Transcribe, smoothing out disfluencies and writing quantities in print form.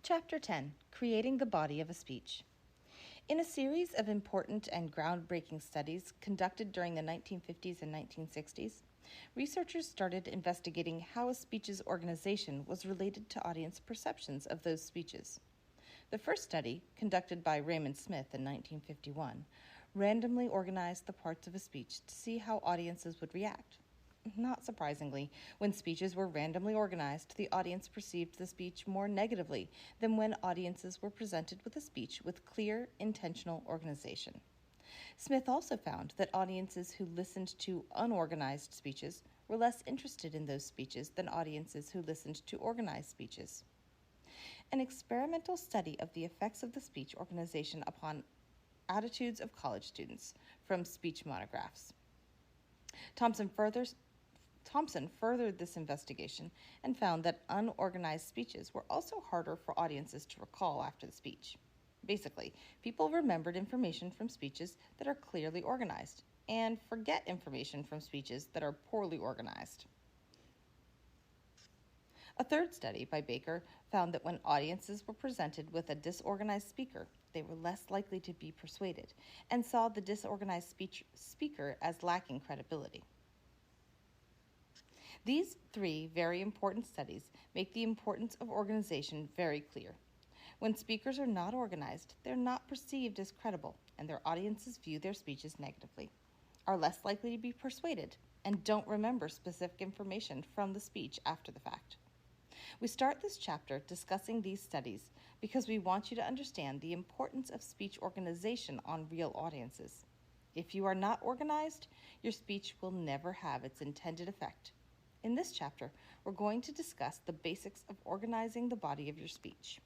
Chapter 10: Creating the Body of a Speech. In a series of important and groundbreaking studies conducted during the 1950s and 1960s, researchers started investigating how a speech's organization was related to audience perceptions of those speeches. The first study, conducted by Raymond Smith in 1951, randomly organized the parts of a speech to see how audiences would react. Not surprisingly, when speeches were randomly organized, the audience perceived the speech more negatively than when audiences were presented with a speech with clear, intentional organization. Smith also found that audiences who listened to unorganized speeches were less interested in those speeches than audiences who listened to organized speeches. An experimental study of the effects of the speech organization upon attitudes of college students from speech monographs. Thompson furthered this investigation and found that unorganized speeches were also harder for audiences to recall after the speech. Basically, people remembered information from speeches that are clearly organized and forget information from speeches that are poorly organized. A third study by Baker found that when audiences were presented with a disorganized speaker, they were less likely to be persuaded and saw the disorganized speaker as lacking credibility. These three very important studies make the importance of organization very clear. When speakers are not organized, they're not perceived as credible, and their audiences view their speeches negatively, are less likely to be persuaded, and don't remember specific information from the speech after the fact. We start this chapter discussing these studies because we want you to understand the importance of speech organization on real audiences. If you are not organized, your speech will never have its intended effect. In this chapter, we're going to discuss the basics of organizing the body of your speech.